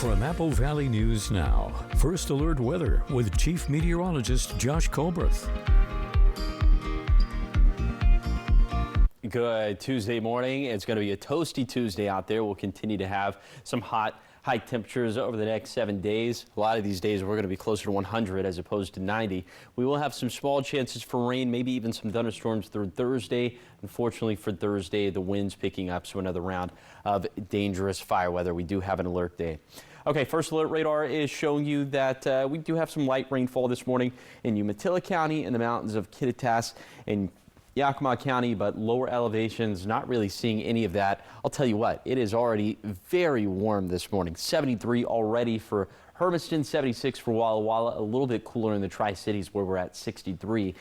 From Apple Valley News Now, First Alert Weather with Chief Meteorologist Josh Colbreth. Good Tuesday morning. It's going to be a toasty Tuesday out there. We'll continue to have some high temperatures over the next 7 days. A lot of these days we're going to be closer to 100 as opposed to 90. We will have some small chances for rain, maybe even some thunderstorms through Thursday. Unfortunately for Thursday, the wind's picking up, so another round of dangerous fire weather. We do have an alert day. Okay, First Alert Radar is showing you that we do have some light rainfall this morning in Umatilla County and the mountains of Kittitas and Yakima County, but lower elevations, not really seeing any of that. I'll tell you what, it is already very warm this morning. 73 already for Hermiston, 76 for Walla Walla, a little bit cooler in the Tri-Cities where we're at 63,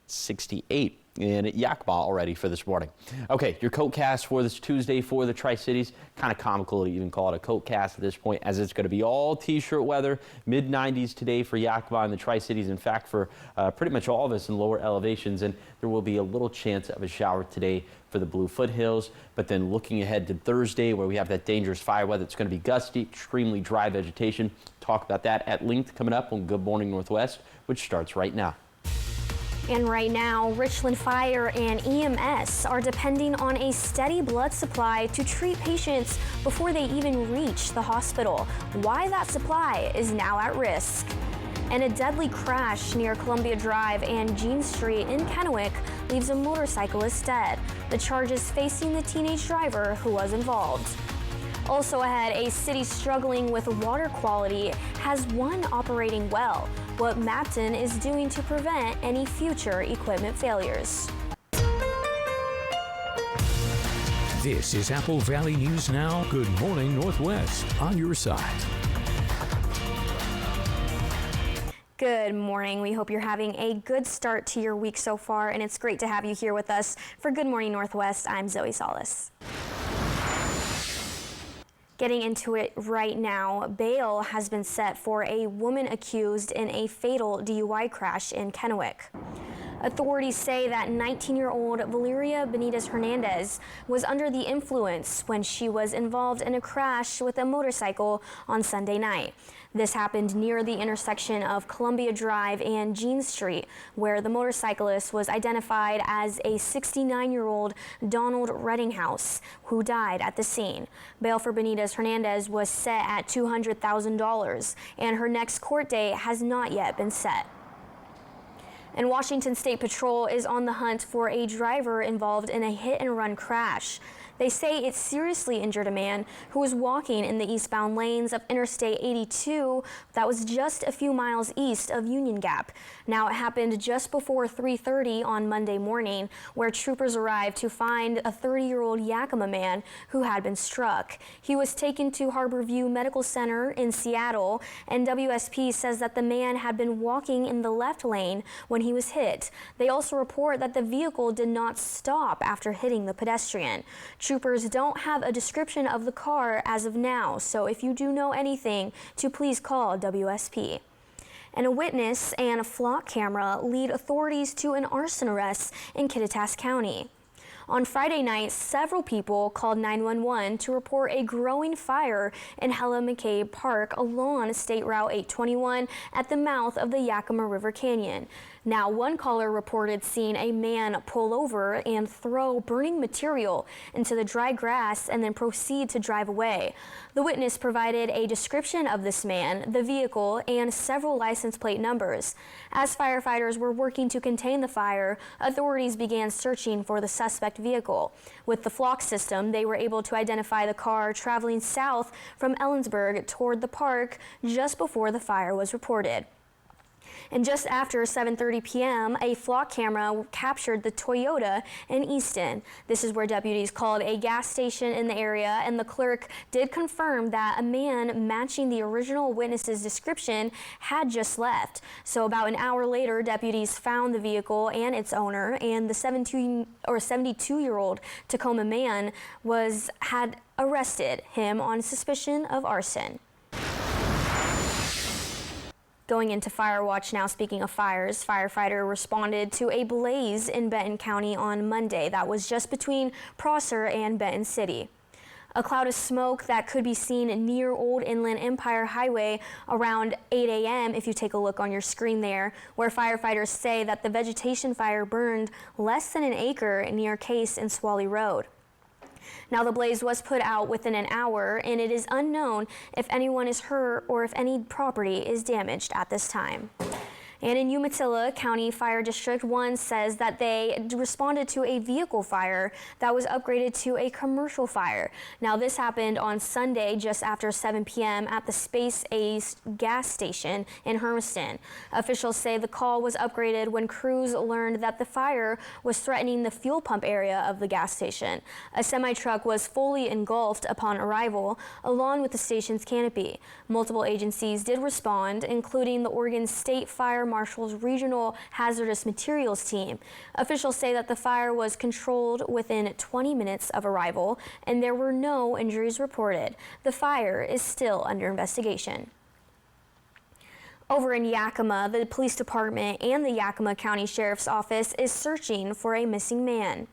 68 in Yakima already for this morning. Okay, your coat cast for this Tuesday for the Tri-Cities. Kind of comical to even call it a coat cast at this point, as it's going to be all t-shirt weather, mid-90s today for Yakima and the Tri-Cities. In fact, for pretty much all of us in lower elevations, and there will be a little chance of a shower today for the Blue Foothills. But then looking ahead to Thursday, where we have that dangerous fire weather, it's going to be gusty, extremely dry vegetation. Talk about that at length coming up on Good Morning Northwest, which starts right now. And right now, Richland Fire and EMS are depending on a steady blood supply to treat patients before they even reach the hospital. Why that supply is now at risk. And a deadly crash near Columbia Drive and Jean Street in Kennewick leaves a motorcyclist dead. The charges facing the teenage driver who was involved. Also ahead, a city struggling with water quality has one operating well. What Mapton is doing to prevent any future equipment failures. This is Apple Valley News Now. Good Morning Northwest on your side. Good morning. We hope you're having a good start to your week so far, and it's great to have you here with us. For Good Morning Northwest, I'm Zoe Salas. Getting into it right now, bail has been set for a woman accused in a fatal DUI crash in Kennewick. Authorities say that 19-year-old Valeria Benitez Hernandez was under the influence when she was involved in a crash with a motorcycle on Sunday night. This happened near the intersection of Columbia Drive and Jean Street, where the motorcyclist was identified as a 69-year-old Donald Reddinghouse, who died at the scene. Bail for Benitez Hernandez was set at $200,000, and her next court date has not yet been set. And Washington State Patrol is on the hunt for a driver involved in a hit-and-run crash. They say it seriously injured a man who was walking in the eastbound lanes of Interstate 82 that was just a few miles east of Union Gap. Now, it happened just before 3:30 on Monday morning, where troopers arrived to find a 30-year-old Yakima man who had been struck. He was taken to Harborview Medical Center in Seattle, and WSP says that the man had been walking in the left lane when he was hit. They also report that the vehicle did not stop after hitting the pedestrian. Troopers don't have a description of the car as of now, so if you do know anything, to please call WSP. And a witness and a flock camera lead authorities to an arson arrest in Kittitas County. On Friday night, several people called 911 to report a growing fire in Hella McCabe Park along State Route 821 at the mouth of the Yakima River Canyon. Now, one caller reported seeing a man pull over and throw burning material into the dry grass and then proceed to drive away. The witness provided a description of this man, the vehicle, and several license plate numbers. As firefighters were working to contain the fire, authorities began searching for the suspect vehicle. With the flock system, they were able to identify the car traveling south from Ellensburg toward the park just before the fire was reported. And just after 7:30 p.m., a flock camera captured the Toyota in Easton. This is where deputies called a gas station in the area, and the clerk did confirm that a man matching the original witness's description had just left. So about an hour later, deputies found the vehicle and its owner, and the 72-year-old Tacoma man had arrested him on suspicion of arson. Going into fire watch now, speaking of fires, firefighter responded to a blaze in Benton County on Monday that was just between Prosser and Benton City. A cloud of smoke that could be seen near Old Inland Empire Highway around 8 a.m. if you take a look on your screen there, where firefighters say that the vegetation fire burned less than an acre near Case and Swally Road. Now, the blaze was put out within an hour, and it is unknown if anyone is hurt or if any property is damaged at this time. And in Umatilla, County Fire District 1 says that they responded to a vehicle fire that was upgraded to a commercial fire. Now, this happened on Sunday just after 7 p.m. at the Space Ace gas station in Hermiston. Officials say the call was upgraded when crews learned that the fire was threatening the fuel pump area of the gas station. A semi-truck was fully engulfed upon arrival, along with the station's canopy. Multiple agencies did respond, including the Oregon State Fire Marshal's Regional Hazardous Materials Team. Officials say that the fire was controlled within 20 minutes of arrival, and there were no injuries reported. The fire is still under investigation. Over in Yakima, the police department and the Yakima County Sheriff's Office is searching for a missing man.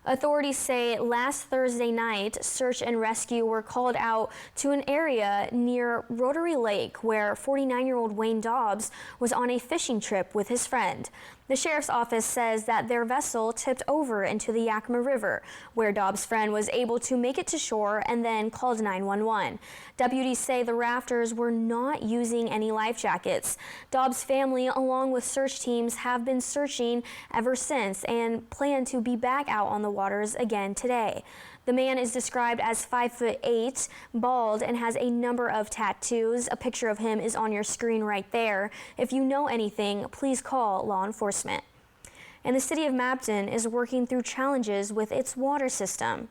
Authorities say last Thursday night, search and rescue were called out to an area near Rotary Lake where 49-year-old Wayne Dobbs was on a fishing trip with his friend. The sheriff's office says that their vessel tipped over into the Yakima River, where Dobbs' friend was able to make it to shore and then called 911. Deputies say the rafters were not using any life jackets. Dobbs' family, along with search teams, have been searching ever since and plan to be back out on the waters again today. The man is described as 5'8", bald, and has a number of tattoos. A picture of him is on your screen right there. If you know anything, please call law enforcement. And the city of Mapton is working through challenges with its water system.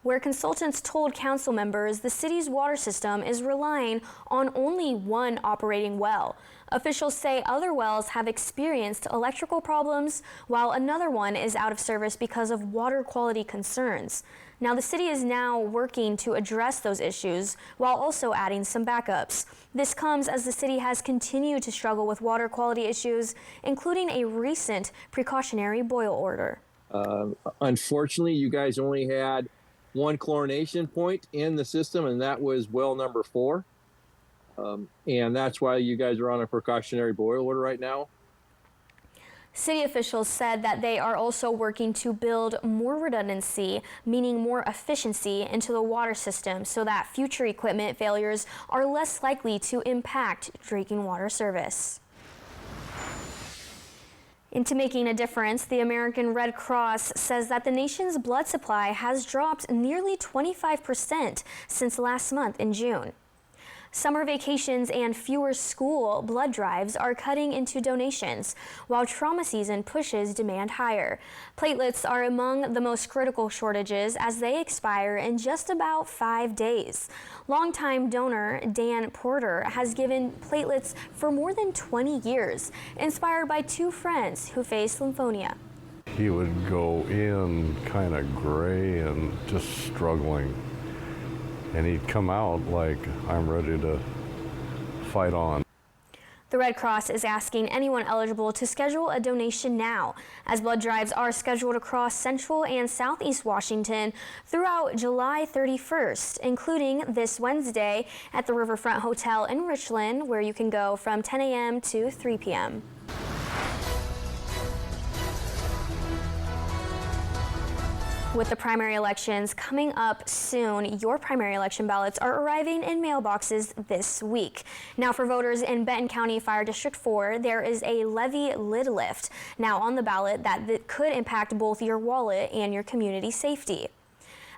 Where consultants told council members the city's water system is relying on only one operating well. Officials say other wells have experienced electrical problems, while another one is out of service because of water quality concerns. Now, the city is now working to address those issues while also adding some backups. This comes as the city has continued to struggle with water quality issues, including a recent precautionary boil order. Unfortunately, you guys only had one chlorination point in the system, and that was well number 4. And that's why you guys are on a precautionary boil order right now. City officials said that they are also working to build more redundancy, meaning more efficiency, into the water system so that future equipment failures are less likely to impact drinking water service. Into making a difference, the American Red Cross says that the nation's blood supply has dropped nearly 25% since last month in June. Summer vacations and fewer school blood drives are cutting into donations, while trauma season pushes demand higher. Platelets are among the most critical shortages as they expire in just about 5 days. Longtime donor Dan Porter has given platelets for more than 20 years, inspired by 2 friends who faced lymphoma. He would go in kind of gray and just struggling. And he'd come out like, I'm ready to fight on. The Red Cross is asking anyone eligible to schedule a donation now, as blood drives are scheduled across Central and Southeast Washington throughout July 31st, including this Wednesday at the Riverfront Hotel in Richland, where you can go from 10 a.m. to 3 p.m. With the primary elections coming up soon, your primary election ballots are arriving in mailboxes this week. Now, for voters in Benton County Fire District 4, there is a levy lid lift now on the ballot that could impact both your wallet and your community safety.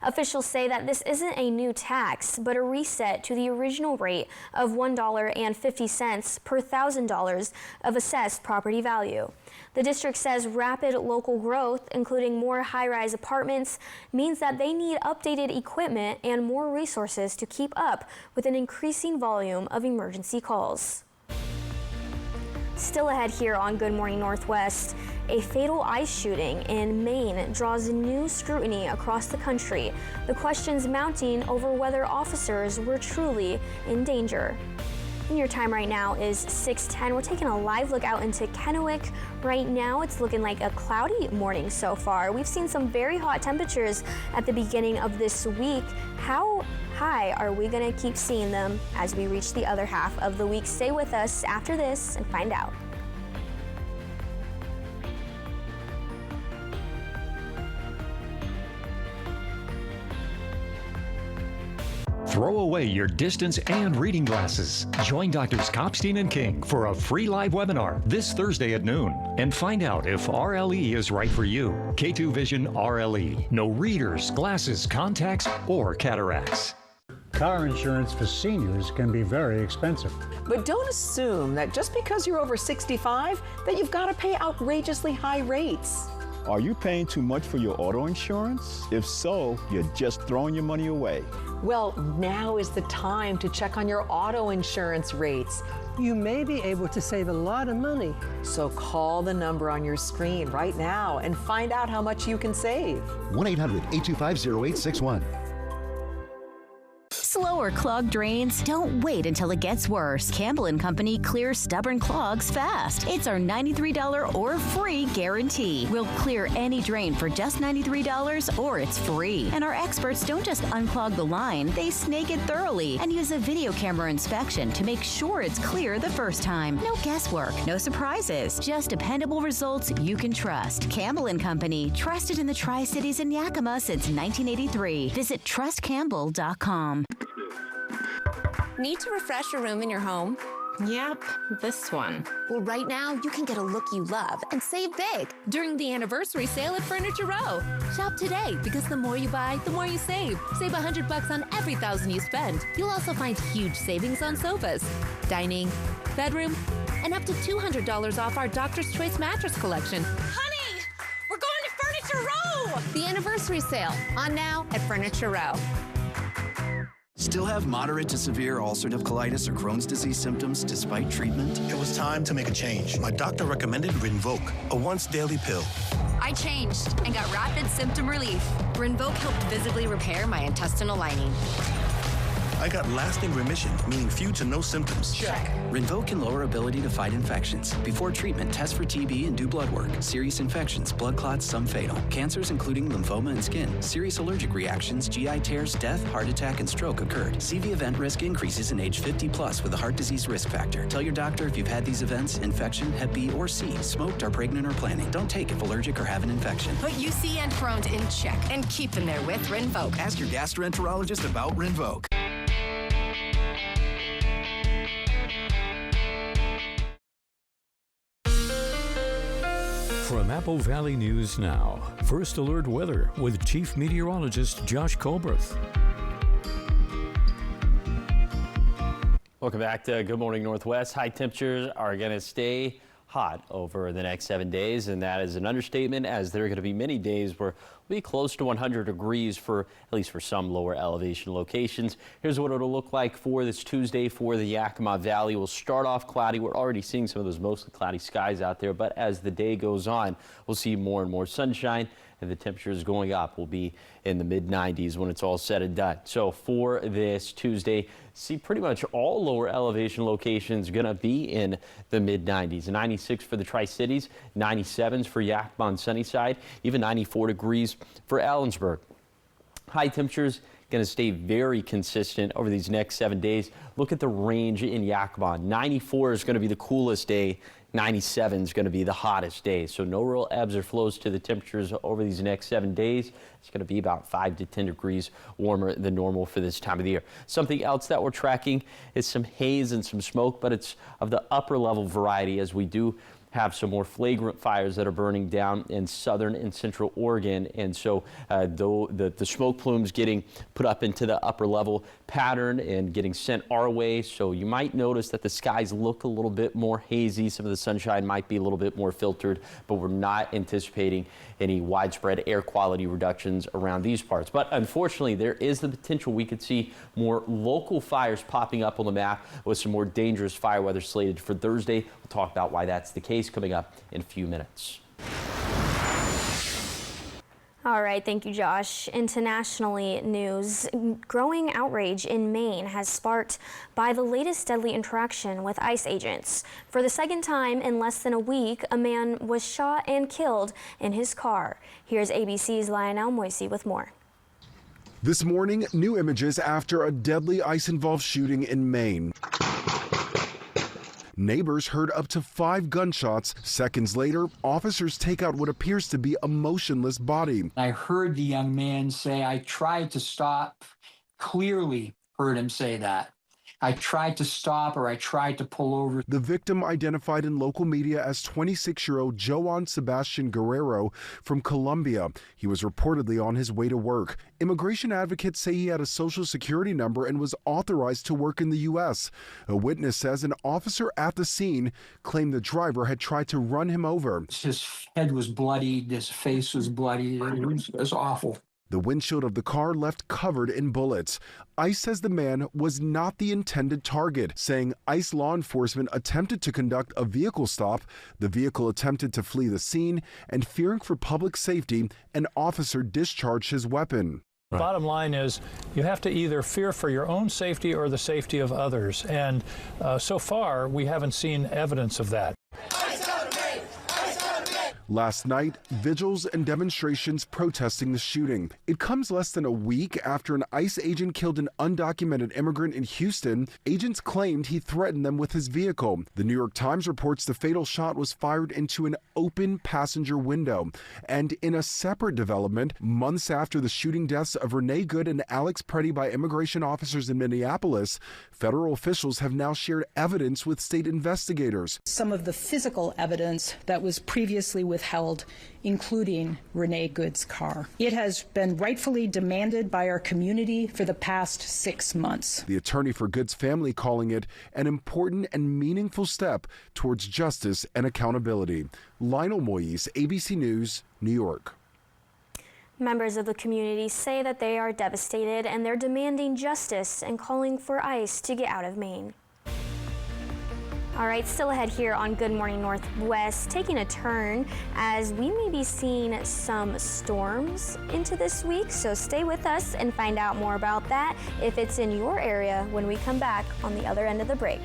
Officials say that this isn't a new tax, but a reset to the original rate of $1.50 per $1,000 of assessed property value. The district says rapid local growth, including more high-rise apartments, means that they need updated equipment and more resources to keep up with an increasing volume of emergency calls. Still ahead here on Good Morning Northwest, a fatal ICE shooting in Maine draws new scrutiny across the country, the questions mounting over whether officers were truly in danger. And your time right now is 6:10. We're taking a live look out into Kennewick. Right now, it's looking like a cloudy morning so far. We've seen some very hot temperatures at the beginning of this week. How high are we going to keep seeing them as we reach the other half of the week? Stay with us after this and find out. Throw away your distance and reading glasses. Join Doctors Kopstein and King for a free live webinar this Thursday at noon and find out if RLE is right for you. K2 Vision RLE. No readers, glasses, contacts, or cataracts. Car insurance for seniors can be very expensive. But don't assume that just because you're over 65 that you've got to pay outrageously high rates. Are you paying too much for your auto insurance? If so, you're just throwing your money away. Well, now is the time to check on your auto insurance rates. You may be able to save a lot of money. So call the number on your screen right now and find out how much you can save. 1-800-825-0861. Slow or clogged drains? Don't wait until it gets worse. Campbell & Company clears stubborn clogs fast. It's our $93 or free guarantee. We'll clear any drain for just $93 or it's free. And our experts don't just unclog the line, they snake it thoroughly and use a video camera inspection to make sure it's clear the first time. No guesswork, no surprises, just dependable results you can trust. Campbell & Company, trusted in the Tri-Cities and Yakima since 1983. Visit trustcampbell.com. Need to refresh your room in your home? Yep, this one. Well, right now, you can get a look you love and save big during the anniversary sale at Furniture Row. Shop today because the more you buy, the more you save. Save $100 on every $1,000 you spend. You'll also find huge savings on sofas, dining, bedroom, and up to $200 off our Doctor's Choice mattress collection. Honey, we're going to Furniture Row! The anniversary sale, on now at Furniture Row. Still have moderate to severe ulcerative colitis or Crohn's disease symptoms despite treatment? It was time to make a change. My doctor recommended Rinvoq, a once-daily pill. I changed and got rapid symptom relief. Rinvoq helped visibly repair my intestinal lining. I got lasting remission, meaning few to no symptoms. Check. Rinvoq can lower ability to fight infections. Before treatment, test for TB and do blood work. Serious infections, blood clots, some fatal. Cancers including lymphoma and skin. Serious allergic reactions, GI tears, death, heart attack, and stroke occurred. CV event risk increases in age 50 plus with a heart disease risk factor. Tell your doctor if you've had these events, infection, Hep B or C, smoked, are pregnant or planning. Don't take if allergic or have an infection. Put UC and Crohn's in check and keep them there with Rinvoq. Ask your gastroenterologist about Rinvoq. From Apple Valley News Now, First Alert Weather with Chief Meteorologist Josh Colberth. Welcome back to Good Morning Northwest. High temperatures are going to stay hot over the next 7 days, and that is an understatement, as there are going to be many days where we'll be close to 100 degrees for at least for some lower elevation locations. Here's what it'll look like for this Tuesday for the Yakima Valley. We'll start off cloudy. We're already seeing some of those mostly cloudy skies out there, but as the day goes on, we'll see more and more sunshine, and the temperatures going up will be in the mid-90s when it's all said and done. So for this Tuesday, see pretty much all lower elevation locations going to be in the mid-90s. 96 for the Tri-Cities, 97s for Yakima and Sunnyside, even 94 degrees for Ellensburg. High temperatures going to stay very consistent over these next 7 days. Look at the range in Yakima. 94 is going to be the coolest day. 97 is going to be the hottest day. So no real ebbs or flows to the temperatures over these next 7 days. It's going to be about 5 to 10 degrees warmer than normal for this time of the year. Something else that we're tracking is some haze and some smoke, but it's of the upper level variety, as we do have some more flagrant fires that are burning down in southern and central Oregon. And so though the smoke plumes getting put up into the upper level pattern and getting sent our way. So you might notice that the skies look a little bit more hazy. Some of the sunshine might be a little bit more filtered, but we're not anticipating any widespread air quality reductions around these parts. But unfortunately, there is the potential we could see more local fires popping up on the map with some more dangerous fire weather slated for Thursday. We'll talk about why that's the case coming up in a few minutes. All right, thank you, Josh. Internationally news, growing outrage in Maine has sparked by the latest deadly interaction with ICE agents. For the second time in less than a week, a man was shot and killed in his car. Here's ABC's Lionel Moisey with more. This morning, new images after a deadly ICE-involved shooting in Maine. Neighbors heard up to 5 gunshots. Seconds later, officers take out what appears to be a motionless body. I heard the young man say, "I tried to stop." Clearly heard him say that. I tried to stop, or I tried to pull over. The victim, identified in local media as 26-year-old Joan Sebastian Guerrero from Colombia. He was reportedly on his way to work. Immigration advocates say he had a social security number and was authorized to work in the U.S. A witness says an officer at the scene claimed the driver had tried to run him over. His head was bloodied, his face was bloody. It was awful. The windshield of the car left covered in bullets. ICE says the man was not the intended target, saying ICE law enforcement attempted to conduct a vehicle stop. The vehicle attempted to flee the scene, and fearing for public safety, an officer discharged his weapon. Right. Bottom line is you have to either fear for your own safety or the safety of others. And so far, we haven't seen evidence of that. Last night, vigils and demonstrations protesting the shooting. It comes less than a week after an ICE agent killed an undocumented immigrant in Houston. Agents claimed he threatened them with his vehicle. The New York Times reports the fatal shot was fired into an open passenger window. And in a separate development, months after the shooting deaths of Renee Good and Alex Preddy by immigration officers in Minneapolis, federal officials have now shared evidence with state investigators. Some of the physical evidence that was previously withheld, including Renee Good's car. It has been rightfully demanded by our community for the past 6 months. The attorney for Good's family calling it an important and meaningful step towards justice and accountability. Lionel Moyes, ABC News, New York. Members of the community say that they are devastated and they're demanding justice and calling for ICE to get out of Maine. All right, still ahead here on Good Morning Northwest, taking a turn as we may be seeing some storms into this week. So stay with us and find out more about that if it's in your area when we come back on the other end of the break.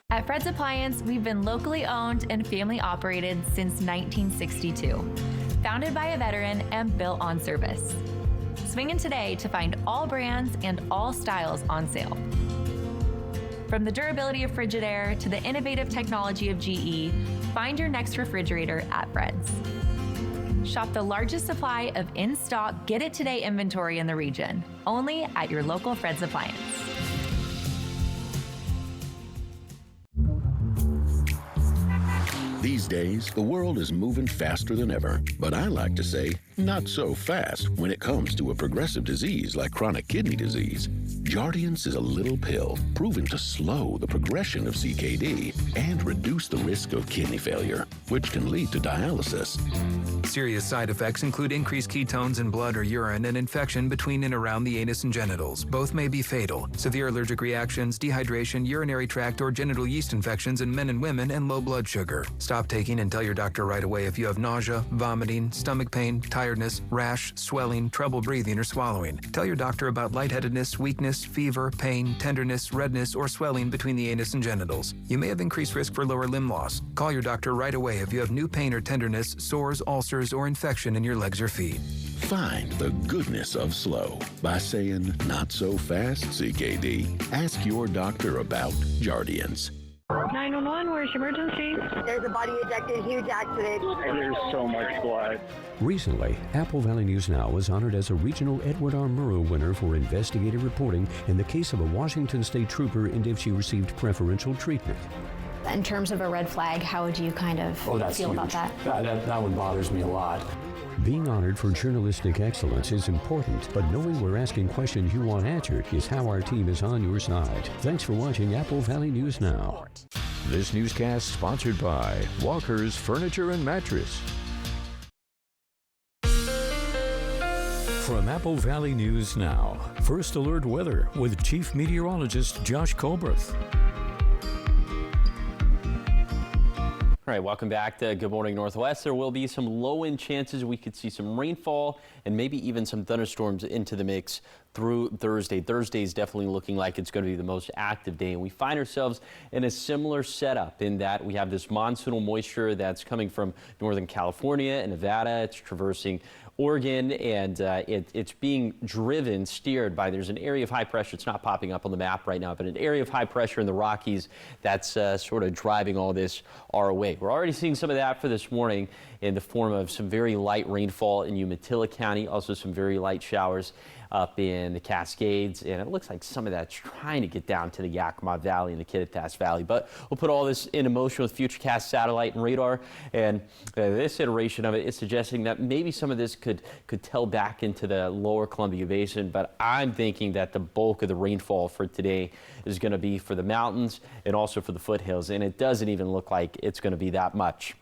At Fred's Appliance, we've been locally owned and family operated since 1962. Founded by a veteran and built on service. Swing in today to find all brands and all styles on sale. From the durability of Frigidaire to the innovative technology of GE, find your next refrigerator at Fred's. Shop the largest supply of in-stock Get It Today inventory in the region, only at your local Fred's Appliance. These days, the world is moving faster than ever, but I like to say, not so fast when it comes to a progressive disease like chronic kidney disease. Jardiance is a little pill proven to slow the progression of CKD and reduce the risk of kidney failure, which can lead to dialysis. Serious side effects include increased ketones in blood or urine and infection between and around the anus and genitals. Both may be fatal. Severe allergic reactions, dehydration, urinary tract or genital yeast infections in men and women, and low blood sugar. Stop taking and tell your doctor right away if you have nausea, vomiting, stomach pain, tiredness, rash, swelling, trouble breathing or swallowing. Tell your doctor about lightheadedness, weakness, fever, pain, tenderness, redness, or swelling between the anus and genitals. You may have increased risk for lower limb loss. Call your doctor right away if you have new pain or tenderness, sores, ulcers, or infection in your legs or feet. Find the goodness of slow by saying, not so fast, CKD. Ask your doctor about Jardiance. 911, where's your emergency? There's a body ejected, huge accident. And there's so much blood. Recently, Apple Valley News Now was honored as a regional Edward R. Murrow winner for investigative reporting in the case of a Washington State trooper and if she received preferential treatment. In terms of a red flag, how would you kind of feel about that? That one bothers me a lot. Being honored for journalistic excellence is important, but knowing we're asking questions you want answered is how our team is on your side. Thanks for watching Apple Valley News Now. This newscast sponsored by Walker's Furniture and Mattress. From Apple Valley News Now, First Alert Weather with Chief Meteorologist Josh Colbreth. All right, welcome back to Good Morning Northwest. There will be some low-end chances. We could see some rainfall and maybe even some thunderstorms into the mix through Thursday. Thursday is definitely looking like it's going to be the most active day. And we find ourselves in a similar setup in that we have this monsoonal moisture that's coming from Northern California and Nevada. It's traversing Oregon, and it's being steered by, there's an area of high pressure. It's not popping up on the map right now, but an area of high pressure in the Rockies that's sort of driving all this our way. We're already seeing some of that for this morning in the form of some very light rainfall in Umatilla County, also some very light showers up in the Cascades, and it looks like some of that's trying to get down to the Yakima Valley and the Kittitas Valley. But we'll put all this into motion with Futurecast satellite and radar, and this iteration of it is suggesting that maybe some of this could tell back into the lower Columbia Basin, but I'm thinking that the bulk of the rainfall for today is going to be for the mountains and also for the foothills, and it doesn't even look like it's going to be that much.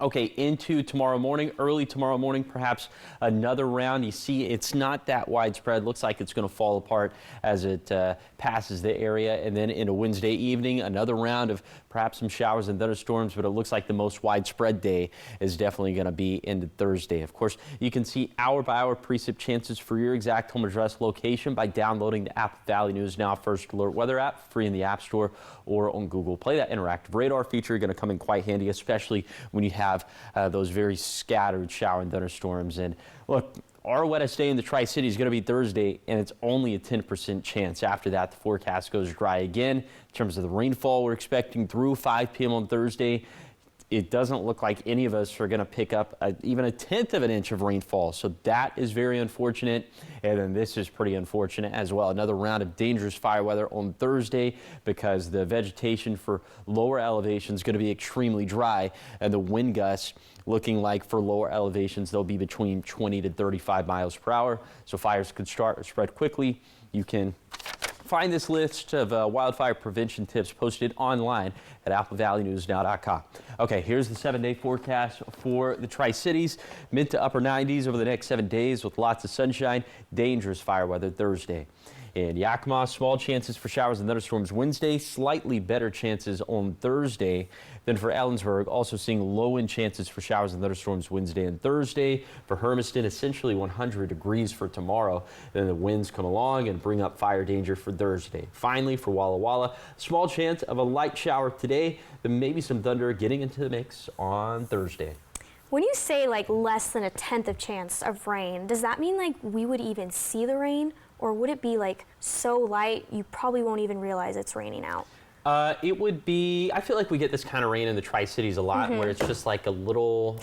Okay, into tomorrow morning, early tomorrow morning, perhaps another round. You see, it's not that widespread. Looks like it's going to fall apart as it passes the area. And then into Wednesday evening, another round of perhaps some showers and thunderstorms, but it looks like the most widespread day is definitely going to be into Thursday. Of course, you can see hour-by-hour precip chances for your exact home address location by downloading the Apple Valley News Now First Alert Weather app, free in the App Store or on Google Play. That interactive radar feature is going to come in quite handy, especially when you have those very scattered shower and thunderstorms. And look, our wettest day in the Tri-City is going to be Thursday, and it's only a 10% chance. After that, the forecast goes dry again. In terms of the rainfall we're expecting through 5 p.m. on Thursday, it doesn't look like any of us are going to pick up even a tenth of an inch of rainfall. So that is very unfortunate. And then this is pretty unfortunate as well. Another round of dangerous fire weather on Thursday because the vegetation for lower elevations is going to be extremely dry, and the wind gusts looking like for lower elevations, they'll be between 20 to 35 miles per hour. So fires could start or spread quickly. You can find this list of wildfire prevention tips posted online at applevalleynewsnow.com. Okay, here's the 7-day forecast for the Tri-Cities. Mid to upper 90s over the next 7 days with lots of sunshine. Dangerous fire weather Thursday. In Yakima, small chances for showers and thunderstorms Wednesday, slightly better chances on Thursday. Then for Ellensburg, also seeing low-end chances for showers and thunderstorms Wednesday and Thursday. For Hermiston, essentially 100 degrees for tomorrow. Then the winds come along and bring up fire danger for Thursday. Finally, for Walla Walla, small chance of a light shower today, then maybe some thunder getting into the mix on Thursday. When you say like less than a tenth of chance of rain, does that mean like we would even see the rain? Or would it be like so light you probably won't even realize it's raining out? It would be, I feel like we get this kind of rain in the Tri-Cities a lot, where it's just like a little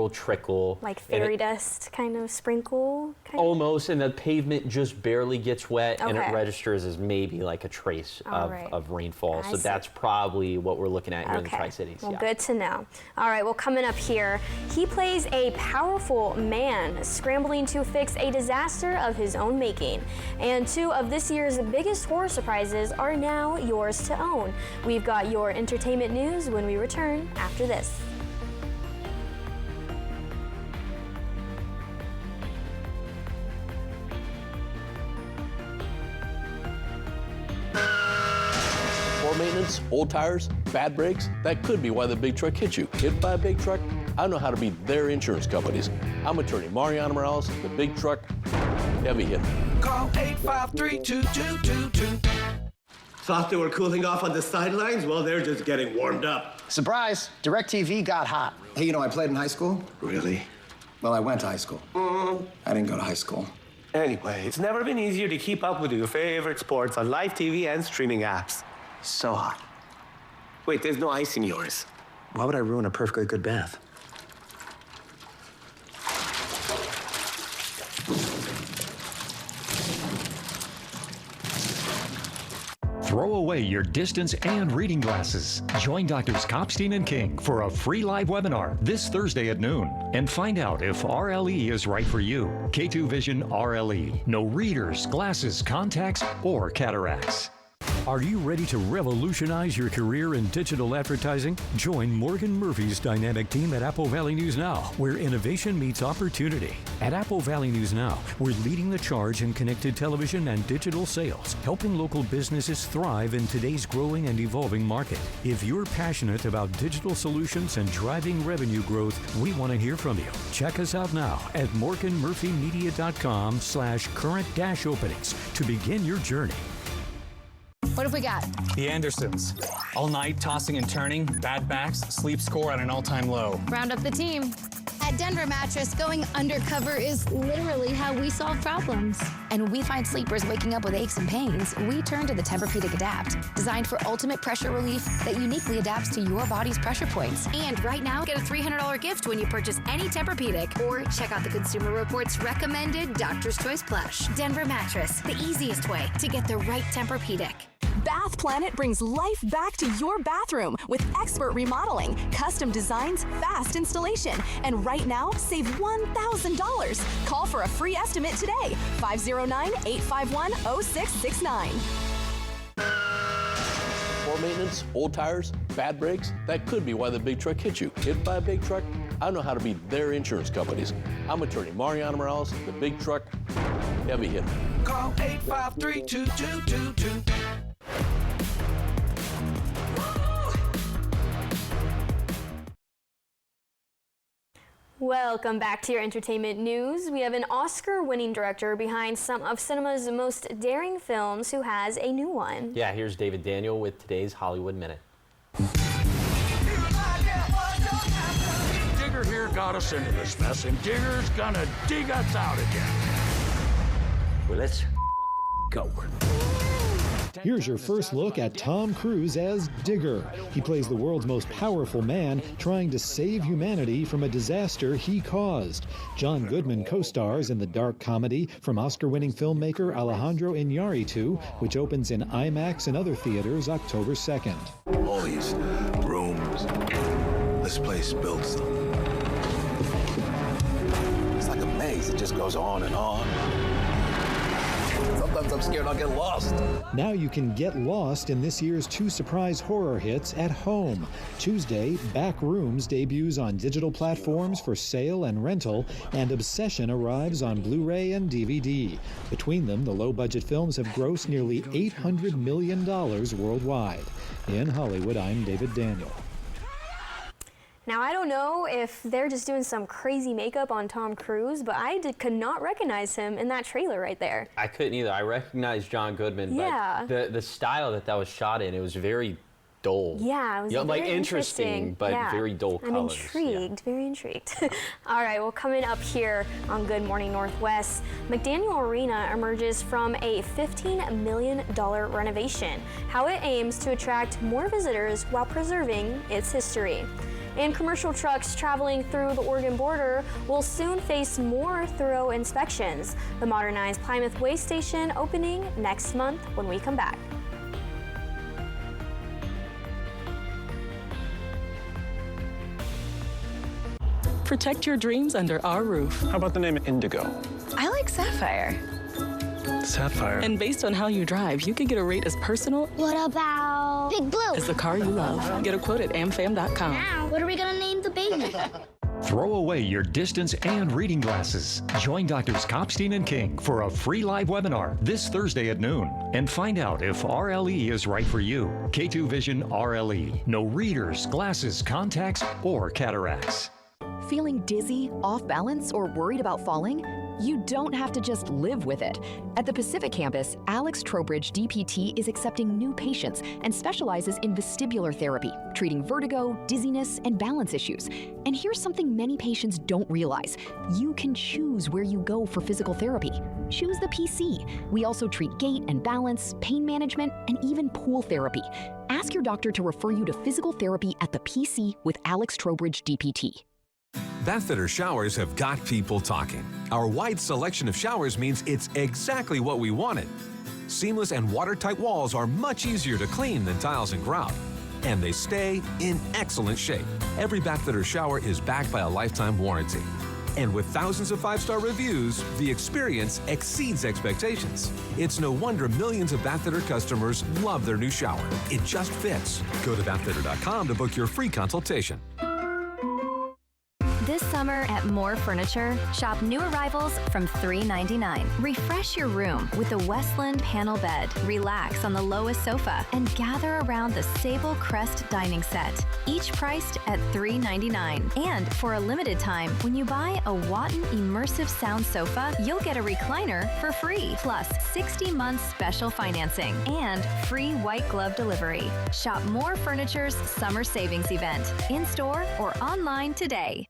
trickle. Like fairy dust kind of sprinkle? Almost, and the pavement just barely gets wet, and it registers as maybe like a trace of rainfall. So that's probably what we're looking at here in the Tri-Cities. Well, good to know. All right, well, coming up here, he plays a powerful man scrambling to fix a disaster of his own making. And 2 of this year's biggest horror surprises are now yours to own. We've got your entertainment news when we return after this. Poor maintenance, old tires, bad brakes, that could be why the big truck hit you. Hit by a big truck? I know how to beat their insurance companies. I'm attorney Mariano Morales, the big truck heavy hitter. Call 853-2222. Thought they were cooling off on the sidelines? Well, they're just getting warmed up. Surprise, DirecTV got hot. Hey, you know, I played in high school. Really? Well, I went to high school. I didn't go to high school. Anyway, it's never been easier to keep up with your favorite sports on live TV and streaming apps. So hot. Wait, there's no ice in yours. Why would I ruin a perfectly good bath? Throw away your distance and reading glasses. Join Doctors Kopstein and King for a free live webinar this Thursday at noon and find out if RLE is right for you. K2 Vision RLE. No readers, glasses, contacts, or cataracts. Are you ready to revolutionize your career in digital advertising? Join Morgan Murphy's dynamic team at Apple Valley News Now, where innovation meets opportunity. At Apple Valley News Now, we're leading the charge in connected television and digital sales, helping local businesses thrive in today's growing and evolving market. If you're passionate about digital solutions and driving revenue growth, we want to hear from you. Check us out now at morganmurphymedia.com/current-openings to begin your journey. What have we got? The Andersons. All night tossing and turning, bad backs, sleep score at an all-time low. Round up the team. At Denver Mattress, going undercover is literally how we solve problems. And when we find sleepers waking up with aches and pains, we turn to the Tempur-Pedic Adapt, designed for ultimate pressure relief that uniquely adapts to your body's pressure points. And right now, get a $300 gift when you purchase any Tempur-Pedic, or check out the Consumer Reports recommended Doctor's Choice Plush. Denver Mattress, the easiest way to get the right Tempur-Pedic. Bath Planet brings life back to your bathroom with expert remodeling, custom designs, fast installation, and right now, save $1,000. Call for a free estimate today, 509-851-0669. Poor maintenance, old tires, bad brakes, that could be why the big truck hit you. Hit by a big truck? I know how to be their insurance companies. I'm attorney Mariano Morales, the big truck heavy hitter. Call 853-2222. Welcome back to your entertainment news. We have an Oscar-winning director behind some of cinema's most daring films who has a new one. Yeah, here's David Daniel with today's Hollywood Minute. Digger here got us into this mess, and Digger's gonna dig us out again. Well, let's go. Here's your first look at Tom Cruise as Digger. He plays the world's most powerful man trying to save humanity from a disaster he caused. John Goodman co-stars in the dark comedy from Oscar-winning filmmaker Alejandro Iñárritu, which opens in IMAX and other theaters October 2nd. All these rooms, this place builds them. It's like a maze. It just goes on and on. Sometimes I'm scared I'll get lost. Now you can get lost in this year's two surprise horror hits at home. Tuesday, Back Rooms debuts on digital platforms for sale and rental, and Obsession arrives on Blu-ray and DVD. Between them, the low-budget films have grossed nearly $800 million worldwide. In Hollywood, I'm David Daniel. Now, I don't know if they're just doing some crazy makeup on Tom Cruise, but I could not recognize him in that trailer right there. I couldn't either. I recognized John Goodman, yeah, but the style that was shot in, it was very dull. Yeah, it was like very interesting, but very dull colors. I'm intrigued, very intrigued. All right, well, coming up here on Good Morning Northwest, McDaniel Arena emerges from a $15 million renovation, how it aims to attract more visitors while preserving its history. And commercial trucks traveling through the Oregon border will soon face more thorough inspections. The modernized Plymouth Way Station opening next month when we come back. Protect your dreams under our roof. How about the name Indigo? I like Sapphire. Sapphire. And based on how you drive, you could get a rate as personal What about Big Blue as the car you love. Get a quote at amfam.com. Now, what are we gonna name the baby? Throw away your distance and reading glasses. Join Doctors Kopstein and King for a free live webinar this Thursday at noon and find out if RLE is right for you. K2 Vision RLE. No readers, glasses, contacts, or cataracts. Feeling dizzy, off balance, or worried about falling? You don't have to just live with it. At the Pacific Campus, Alex Trowbridge DPT is accepting new patients and specializes in vestibular therapy, treating vertigo, dizziness, and balance issues. And here's something many patients don't realize. You can choose where you go for physical therapy. Choose the PC. We also treat gait and balance, pain management, and even pool therapy. Ask your doctor to refer you to physical therapy at the PC with Alex Trowbridge DPT. Bathfitter showers have got people talking. Our wide selection of showers means it's exactly what we wanted. Seamless and watertight walls are much easier to clean than tiles and grout. And they stay in excellent shape. Every Bathfitter shower is backed by a lifetime warranty. And with thousands of 5-star reviews, the experience exceeds expectations. It's no wonder millions of Bathfitter customers love their new shower. It just fits. Go to bathfitter.com to book your free consultation. This summer at More Furniture, shop new arrivals from $3.99. Refresh your room with the Westland panel bed. Relax on the lowest sofa and gather around the Sable Crest dining set. Each priced at $3.99. And for a limited time, when you buy a Watton immersive sound sofa, you'll get a recliner for free, plus 60 months special financing and free white glove delivery. Shop More Furniture's summer savings event, in-store or online today.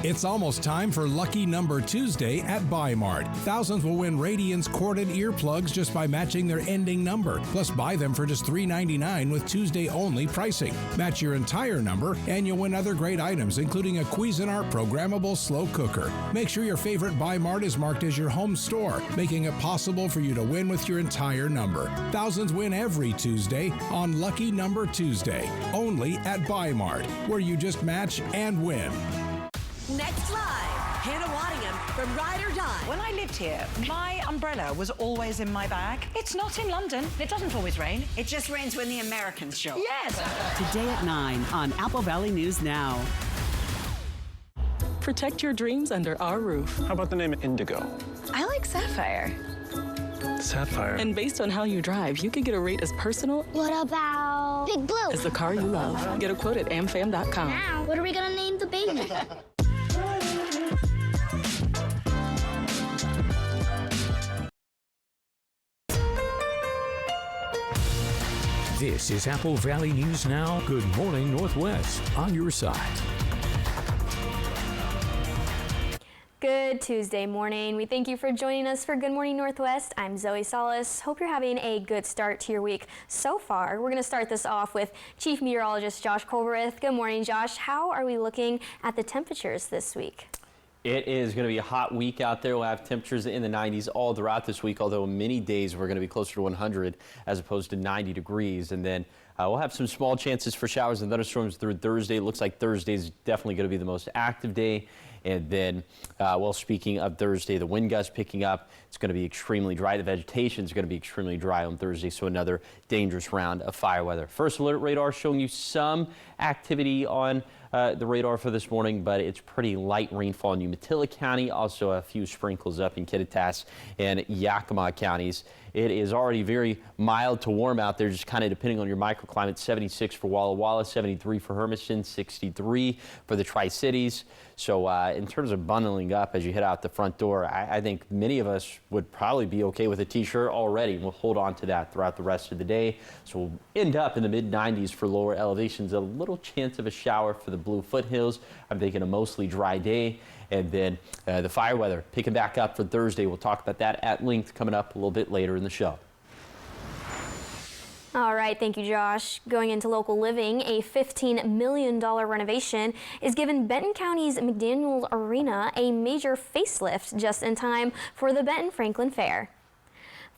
It's almost time for Lucky Number Tuesday at Buy-Mart. Thousands will win Radiance corded earplugs just by matching their ending number. Plus, buy them for just $3.99 with Tuesday-only pricing. Match your entire number, and you'll win other great items, including a Cuisinart programmable slow cooker. Make sure your favorite Buy-Mart is marked as your home store, making it possible for you to win with your entire number. Thousands win every Tuesday on Lucky Number Tuesday, only at Buy-Mart, where you just match and win. Next live, Hannah Waddingham from Ride or Die. When I lived here, my umbrella was always in my bag. It's not in London. It doesn't always rain. It just rains when the Americans show. Yes. Today at 9 on Apple Valley News Now. Protect your dreams under our roof. How about the name Indigo? I like Sapphire. Sapphire. And based on how you drive, you could get a rate as personal What about Big Blue? as the car you love. Get a quote at amfam.com. Now, what are we gonna name the baby? This is Apple Valley News Now. Good morning, Northwest. On your side. Good Tuesday morning. We thank you for joining us for Good Morning Northwest. I'm Zoe Salas. Hope you're having a good start to your week so far. We're going to start this off with Chief Meteorologist Josh Colberth. Good morning, Josh. How are we looking at the temperatures this week? It is going to be a hot week out there. We'll have temperatures in the 90s all throughout this week, although many days we're going to be closer to 100 as opposed to 90 degrees. And then we'll have some small chances for showers and thunderstorms through Thursday. It looks like Thursday is definitely going to be the most active day. And then, well, speaking of Thursday, the wind gusts picking up. It's going to be extremely dry. The vegetation is going to be extremely dry on Thursday, so another dangerous round of fire weather. First alert radar showing you some activity on the radar for this morning, but it's pretty light rainfall in Umatilla County. Also a few sprinkles up in Kittitas and Yakima counties. It is already very mild to warm out there, just kind of depending on your microclimate. 76 for Walla Walla, 73 for Hermiston, 63 for the Tri-Cities. So in terms of bundling up as you head out the front door, I think many of us would probably be okay with a t-shirt already. We'll hold on to that throughout the rest of the day. So we'll end up in the mid-90s for lower elevations. A little chance of a shower for the Blue Foothills. I'm thinking a mostly dry day. And then the fire weather picking back up for Thursday. We'll talk about that at length coming up a little bit later in the show. All right, thank you, Josh. Going into local living, a $15 million renovation is giving Benton County's McDaniel Arena a major facelift just in time for the Benton Franklin Fair.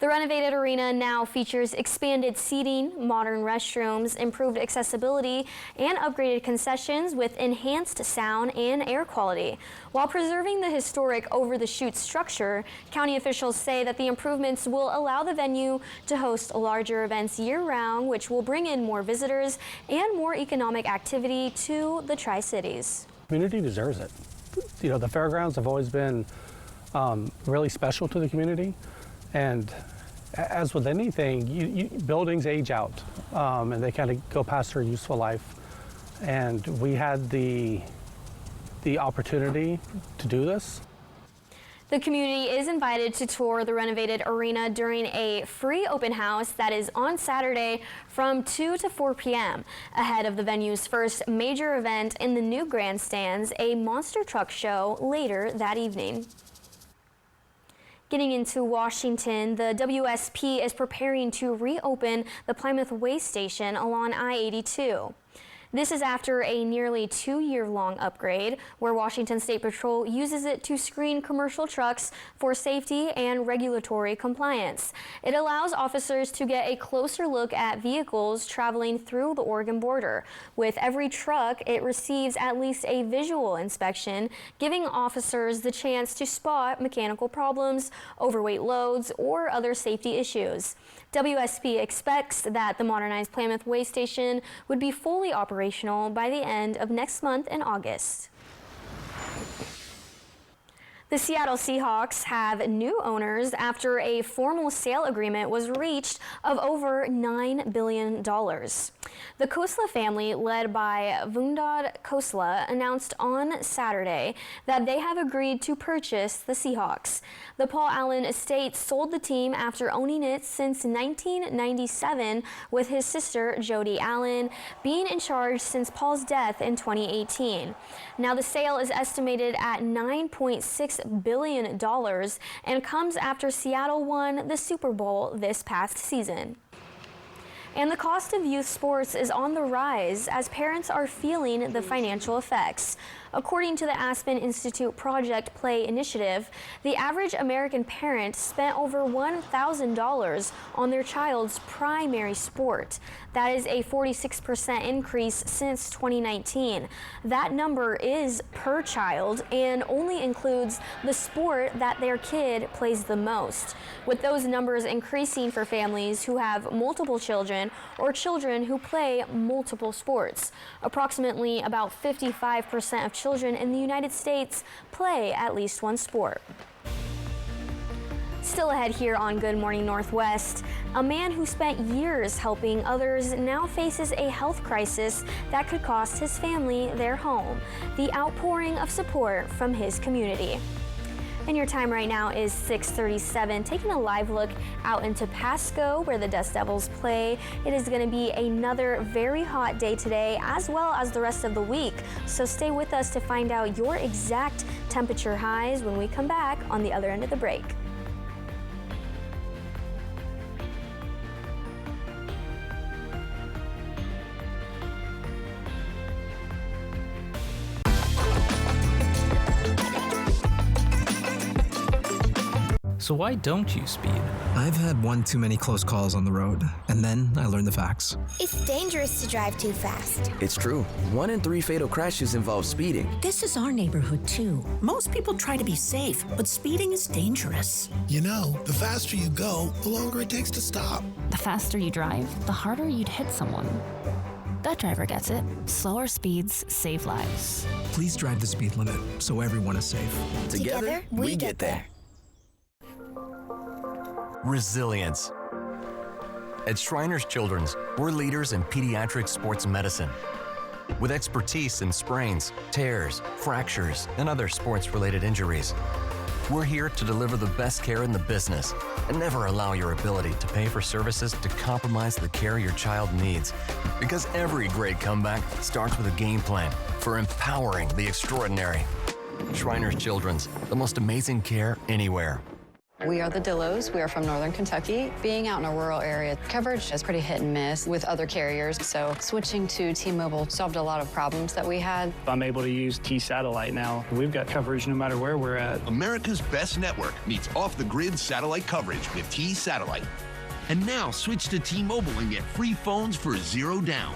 The renovated arena now features expanded seating, modern restrooms, improved accessibility, and upgraded concessions with enhanced sound and air quality. While preserving the historic over-the-chute structure, county officials say that the improvements will allow the venue to host larger events year-round, which will bring in more visitors and more economic activity to the Tri-Cities. The community deserves it. You know, the fairgrounds have always been really special to the community. And as with anything, buildings age out and they kind of go past their useful life. And we had the opportunity to do this. The community is invited to tour the renovated arena during a free open house that is on Saturday from 2 to 4 p.m. ahead of the venue's first major event in the new grandstands, a monster truck show later that evening. Getting into Washington, the WSP is preparing to reopen the Plymouth Way Station along I-82. This is after a nearly 2-year-long upgrade where Washington State Patrol uses it to screen commercial trucks for safety and regulatory compliance. It allows officers to get a closer look at vehicles traveling through the Oregon border. With every truck, it receives at least a visual inspection, giving officers the chance to spot mechanical problems, overweight loads, or other safety issues. WSP expects that the modernized Plymouth Way Station would be fully operational by the end of next month in August. The Seattle Seahawks have new owners after a formal sale agreement was reached of over $9 billion. The Khosla family, led by Vundad Khosla, announced on Saturday that they have agreed to purchase the Seahawks. The Paul Allen estate sold the team after owning it since 1997, with his sister Jody Allen being in charge since Paul's death in 2018. Now the sale is estimated at $9.6 billion and comes after Seattle won the Super Bowl this past season. And the cost of youth sports is on the rise as parents are feeling the financial effects. According to the Aspen Institute Project Play Initiative, the average American parent spent over $1,000 on their child's primary sport. That is a 46% increase since 2019. That number is per child and only includes the sport that their kid plays the most, with those numbers increasing for families who have multiple children or children who play multiple sports. Approximately about 55% of children in the United States play at least one sport. Still ahead here on Good Morning Northwest, a man who spent years helping others now faces a health crisis that could cost his family their home. The outpouring of support from his community. And your time right now is 6:37. Taking a live look out into Pasco, where the Dust Devils play. It is going to be another very hot day today, as well as the rest of the week. So stay with us to find out your exact temperature highs when we come back on the other end of the break. So why don't you speed? I've had one too many close calls on the road, and then I learned the facts. It's dangerous to drive too fast. It's true. 1 in 3 fatal crashes involve speeding. This is our neighborhood, too. Most people try to be safe, but speeding is dangerous. You know, the faster you go, the longer it takes to stop. The faster you drive, the harder you'd hit someone. That driver gets it. Slower speeds save lives. Please drive the speed limit so everyone is safe. Together, we get there. Resilience. At Shriners Children's, we're leaders in pediatric sports medicine. With expertise in sprains, tears, fractures, and other sports-related injuries. We're here to deliver the best care in the business and never allow your ability to pay for services to compromise the care your child needs. Because every great comeback starts with a game plan for empowering the extraordinary. Shriners Children's, the most amazing care anywhere. We are the Dillos. We are from Northern Kentucky. Being out in a rural area, coverage is pretty hit and miss with other carriers, so switching to T-Mobile solved a lot of problems that we had. I'm able to use T-Satellite now. We've got coverage no matter where we're at. America's best network meets off-the-grid satellite coverage with T-Satellite. And now switch to T-Mobile and get free phones for $0 down.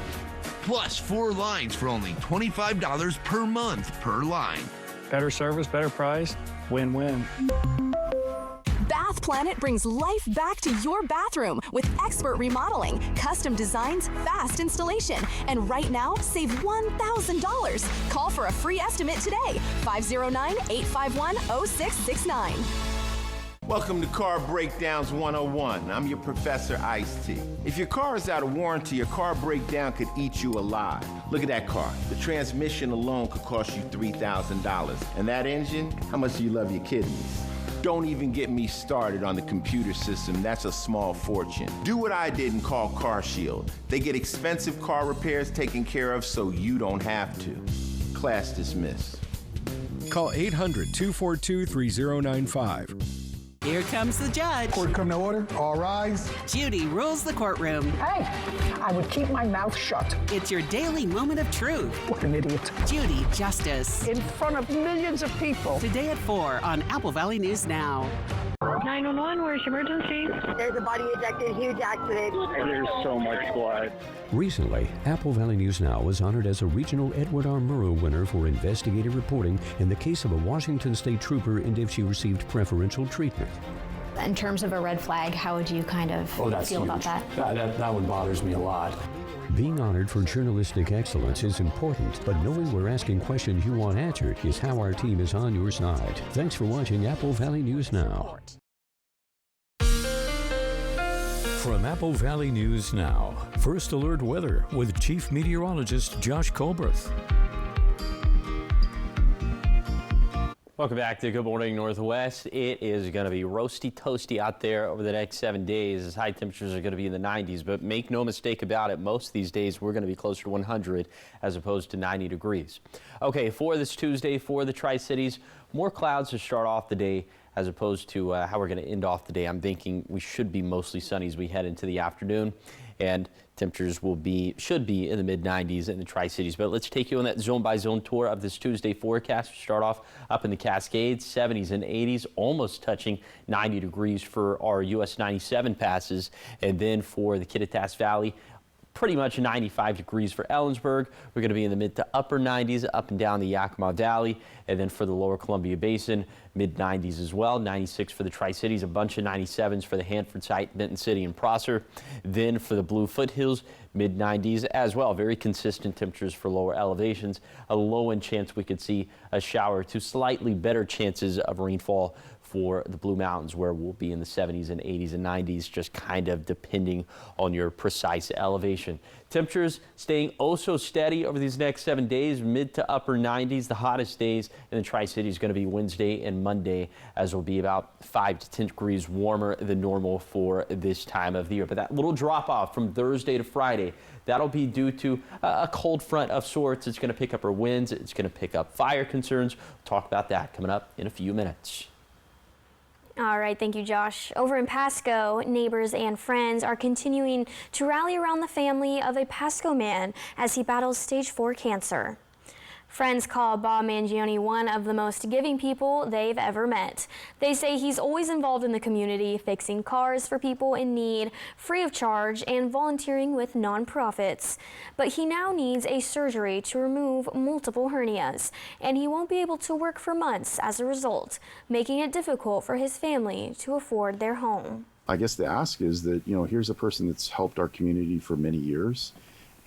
Plus 4 lines for only $25 per month per line. Better service, better price, win-win. Bath Planet brings life back to your bathroom with expert remodeling, custom designs, fast installation. And right now, save $1,000. Call for a free estimate today. 509-851-0669. Welcome to Car Breakdowns 101. I'm your Professor Ice-T. If your car is out of warranty, a car breakdown could eat you alive. Look at that car. The transmission alone could cost you $3,000. And that engine, how much do you love your kidneys? Don't even get me started on the computer system. That's a small fortune. Do what I did and call CarShield. They get expensive car repairs taken care of so you don't have to. Class dismissed. Call 800-242-3095. Here comes the judge. Court come to order. All rise. Judy rules the courtroom. Hey, I would keep my mouth shut. It's your daily moment of truth. What an idiot. Judy Justice. In front of millions of people. Today at 4 on Apple Valley News Now. 911, where's your emergency? There's a body ejected, huge accident. There's so much blood. Recently, Apple Valley News Now was honored as a regional Edward R. Murrow winner for investigative reporting in the case of a Washington State trooper and if she received preferential treatment. In terms of a red flag, how would you kind of feel about that? That one bothers me a lot. Being honored for journalistic excellence is important, but knowing we're asking questions you want answered is how our team is on your side. Thanks for watching Apple Valley News Now. From Apple Valley News Now, First Alert Weather with Chief Meteorologist Josh Colbreth. Welcome back to Good Morning Northwest. It is going to be roasty toasty out there over the next 7 days as high temperatures are going to be in the 90s. But make no mistake about it, most of these days we're going to be closer to 100 as opposed to 90 degrees. Okay, for this Tuesday for the Tri-Cities, more clouds to start off the day as opposed to how we're going to end off the day. I'm thinking we should be mostly sunny as we head into the afternoon, and temperatures should be in the mid-90s in the Tri-Cities. But let's take you on that zone-by-zone tour of this Tuesday forecast. We start off up in the Cascades, 70s and 80s, almost touching 90 degrees for our US 97 passes. And then for the Kittitas Valley, pretty much 95 degrees for Ellensburg. We're going to be in the mid to upper 90s up and down the Yakima Valley. And then for the lower Columbia Basin, mid-90s as well. 96 for the Tri-Cities, a bunch of 97s for the Hanford site, Benton City, and Prosser. Then for the Blue Foothills, mid-90s as well. Very consistent temperatures for lower elevations. A low-end chance we could see a shower to slightly better chances of rainfall for the Blue Mountains, where we'll be in the 70s and 80s and 90s, just kind of depending on your precise elevation. Temperatures staying oh so steady over these next 7 days, mid to upper 90s. The hottest days in the Tri-Cities is going to be Wednesday and Monday, as will be about 5 to 10 degrees warmer than normal for this time of the year. But that little drop off from Thursday to Friday, that'll be due to a cold front of sorts. It's going to pick up our winds. It's going to pick up fire concerns. We'll talk about that coming up in a few minutes. All right, thank you, Josh. Over in Pasco, neighbors and friends are continuing to rally around the family of a Pasco man as he battles stage 4 cancer. Friends call Bob Mangione one of the most giving people they've ever met. They say he's always involved in the community, fixing cars for people in need, free of charge, and volunteering with nonprofits. But he now needs a surgery to remove multiple hernias, and he won't be able to work for months as a result, making it difficult for his family to afford their home. I guess the ask is that, here's a person that's helped our community for many years,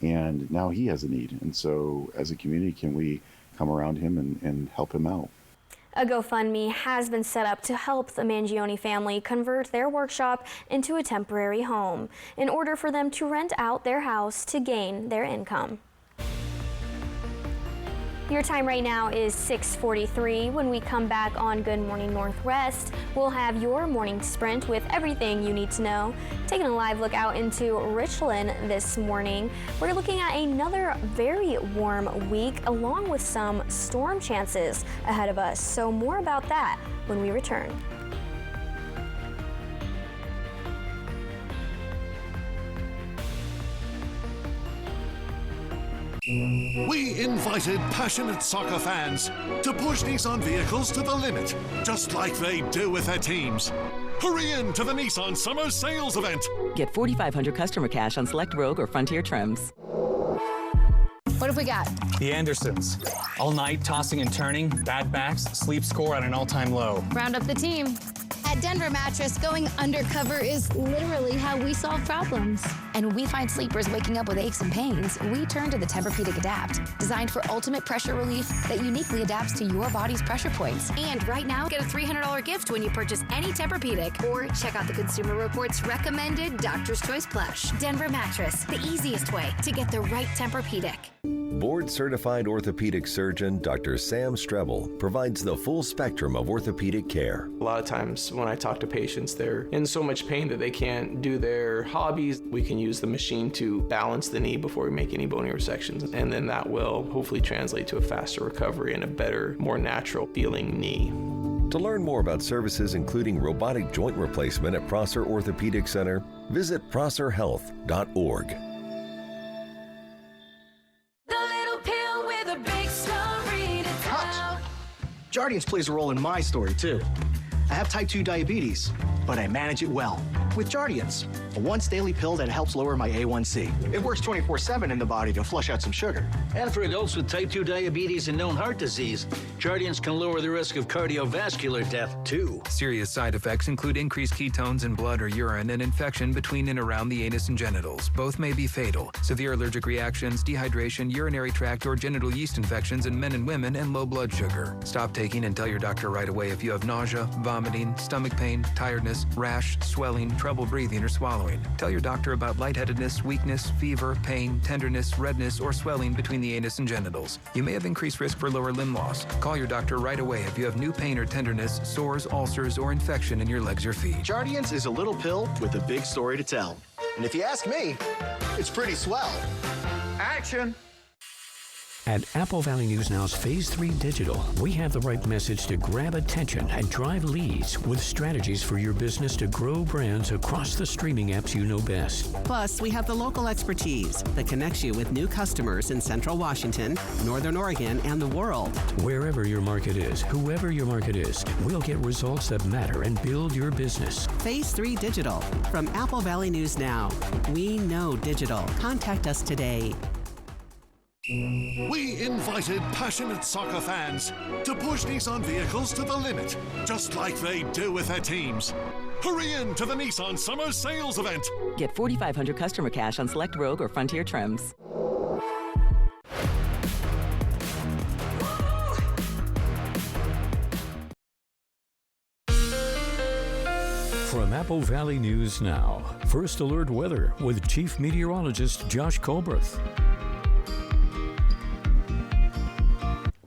and now he has a need. And so as a community, can we come around him and help him out? A GoFundMe has been set up to help the Mangione family convert their workshop into a temporary home in order for them to rent out their house to gain their income. Your time right now is 6:43. When we come back on Good Morning Northwest, we'll have your morning sprint with everything you need to know. Taking a live look out into Richland this morning, we're looking at another very warm week along with some storm chances ahead of us. So more about that when we return. We invited passionate soccer fans to push Nissan vehicles to the limit, just like they do with their teams. Hurry in to the Nissan Summer Sales Event. Get $4,500 customer cash on select Rogue or Frontier trims. What have we got? The Andersons. All night tossing and turning, bad backs, sleep score at an all-time low. Round up the team. At Denver Mattress, going undercover is literally how we solve problems. And when we find sleepers waking up with aches and pains, we turn to the Tempur-Pedic Adapt, designed for ultimate pressure relief that uniquely adapts to your body's pressure points. And right now, get a $300 gift when you purchase any Tempur-Pedic, or check out the Consumer Reports recommended Doctor's Choice Plush. Denver Mattress, the easiest way to get the right Tempur-Pedic. Board-certified orthopedic surgeon Dr. Sam Strebel provides the full spectrum of orthopedic care. A lot of times when I talk to patients, they're in so much pain that they can't do their hobbies. We can use the machine to balance the knee before we make any bony resections, and then that will hopefully translate to a faster recovery and a better, more natural feeling knee. To learn more about services including robotic joint replacement at Prosser Orthopedic Center, visit prosserhealth.org. Jardiance plays a role in my story, too. I have type 2 diabetes, but I manage it well with Jardiance, a once-daily pill that helps lower my A1C. It works 24/7 in the body to flush out some sugar. And for adults with type 2 diabetes and known heart disease, Jardiance can lower the risk of cardiovascular death, too. Serious side effects include increased ketones in blood or urine and infection between and around the anus and genitals. Both may be fatal. Severe allergic reactions, dehydration, urinary tract or genital yeast infections in men and women, and low blood sugar. Stop taking and tell your doctor right away if you have nausea, vomiting, stomach pain, tiredness, rash, swelling, trouble breathing or swallowing. Tell your doctor about lightheadedness, weakness, fever, pain, tenderness, redness, or swelling between the anus and genitals. You may have increased risk for lower limb loss. Call your doctor right away if you have new pain or tenderness, sores, ulcers, or infection in your legs or feet. Jardiance is a little pill with a big story to tell. And if you ask me, it's pretty swell. Action! At Apple Valley News Now's Phase 3 Digital, we have the right message to grab attention and drive leads with strategies for your business to grow brands across the streaming apps you know best. Plus, we have the local expertise that connects you with new customers in Central Washington, Northern Oregon, and the world. Wherever your market is, whoever your market is, we'll get results that matter and build your business. Phase 3 Digital from Apple Valley News Now. We know digital. Contact us today. We invited passionate soccer fans to push Nissan vehicles to the limit, just like they do with their teams. Hurry in to the Nissan Summer Sales Event. Get $4,500 customer cash on select Rogue or Frontier trims. From Apple Valley News Now, First Alert Weather with Chief Meteorologist Josh Colbreth.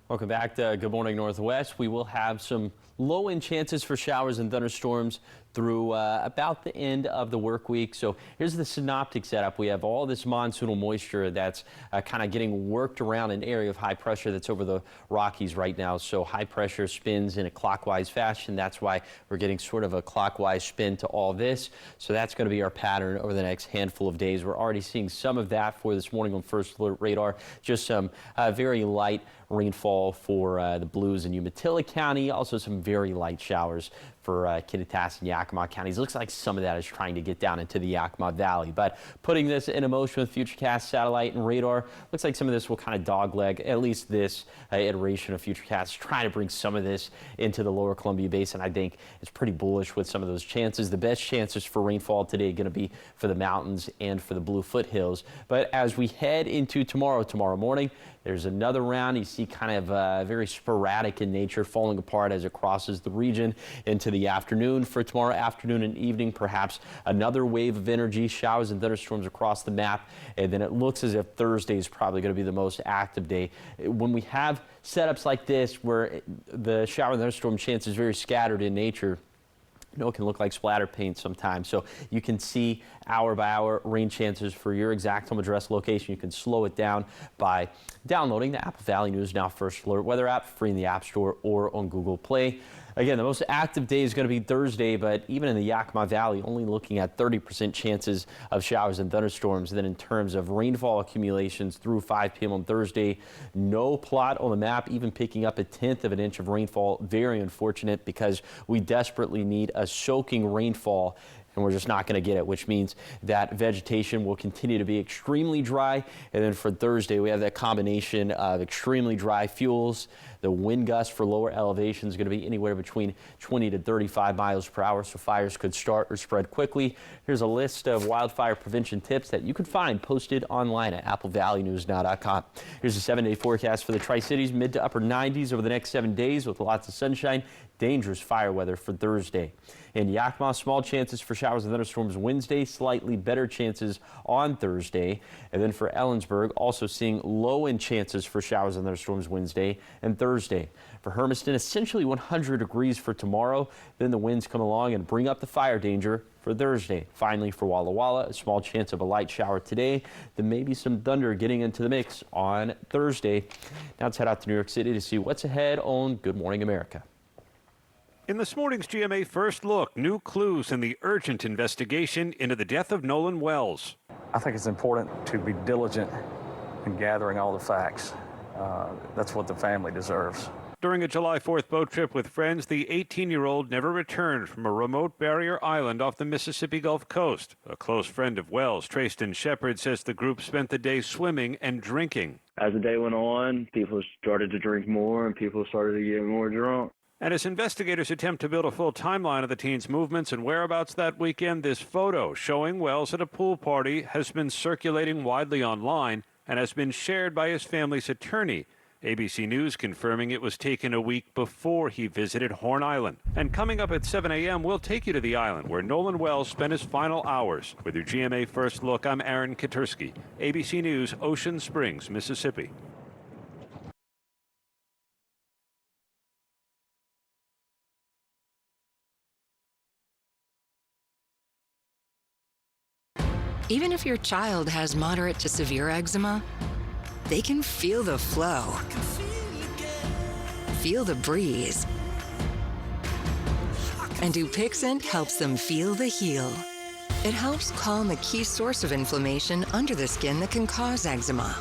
Welcome back to Good Morning Northwest. We will have some low-end chances for showers and thunderstorms through about the end of the work week. So here's the synoptic setup. We have all this monsoonal moisture that's kind of getting worked around an area of high pressure that's over the Rockies right now. So high pressure spins in a clockwise fashion. That's why we're getting sort of a clockwise spin to all this. So that's going to be our pattern over the next handful of days. We're already seeing some of that for this morning on First Alert Radar. Just some very light rainfall for the Blues and Umatilla County. Also some very light showers for Kittitas and Yakima counties. Looks like some of that is trying to get down into the Yakima Valley. But putting this into motion with Futurecast satellite and radar, looks like some of this will kind of dogleg at least this iteration of Futurecast, trying to bring some of this into the lower Columbia Basin. I think it's pretty bullish with some of those chances. The best chances for rainfall today are going to be for the mountains and for the Blue Foothills. But as we head into tomorrow morning, there's another round. You see kind of very sporadic in nature, falling apart as it crosses the region into the afternoon. For tomorrow afternoon and evening, perhaps another wave of energy, showers and thunderstorms across the map. And then it looks as if Thursday is probably going to be the most active day. When we have setups like this where the shower and thunderstorm chance is very scattered in nature, it can look like splatter paint sometimes. So you can see hour by hour rain chances for your exact home address location. You can slow it down by downloading the Apple Valley News Now First Alert Weather app, free in the App Store or on Google Play. Again, the most active day is going to be Thursday, but even in the Yakima Valley, only looking at 30% chances of showers and thunderstorms. And then in terms of rainfall accumulations through 5 p.m. on Thursday, no plot on the map, even picking up 1/10 of an inch of rainfall. Very unfortunate because we desperately need a soaking rainfall, and we're just not going to get it, which means that vegetation will continue to be extremely dry. And then for Thursday, we have that combination of extremely dry fuels. The wind gust for lower elevations is going to be anywhere between 20 to 35 miles per hour, so fires could start or spread quickly. Here's a list of wildfire prevention tips that you can find posted online at applevalleynewsnow.com. Here's a 7-day forecast for the Tri-Cities, mid to upper 90s over the next 7 days with lots of sunshine. Dangerous fire weather for Thursday. In Yakima, small chances for showers showers and thunderstorms Wednesday, slightly better chances on Thursday. And then for Ellensburg, also seeing low in chances for showers and thunderstorms Wednesday and Thursday. For Hermiston, essentially 100 degrees for tomorrow. Then the winds come along and bring up the fire danger for Thursday. Finally, for Walla Walla, a small chance of a light shower today. Then maybe some thunder getting into the mix on Thursday. Now let's head out to New York City to see what's ahead on Good Morning America. In this morning's GMA First Look, new clues in the urgent investigation into the death of Nolan Wells. I think it's important to be diligent in gathering all the facts. That's what the family deserves. During a July 4th boat trip with friends, the 18-year-old never returned from a remote barrier island off the Mississippi Gulf Coast. A close friend of Wells, Trayston Shepard, says the group spent the day swimming and drinking. As the day went on, people started to drink more and people started to get more drunk. And as investigators attempt to build a full timeline of the teen's movements and whereabouts that weekend, this photo showing Wells at a pool party has been circulating widely online and has been shared by his family's attorney. ABC News confirming it was taken a week before he visited Horn Island. And coming up at 7 a.m., we'll take you to the island where Nolan Wells spent his final hours. With your GMA First Look, I'm Aaron Katursky, ABC News, Ocean Springs, Mississippi. Even if your child has moderate to severe eczema, they can feel the flow, feel the breeze. And Dupixent helps them feel the heal. It helps calm a key source of inflammation under the skin that can cause eczema.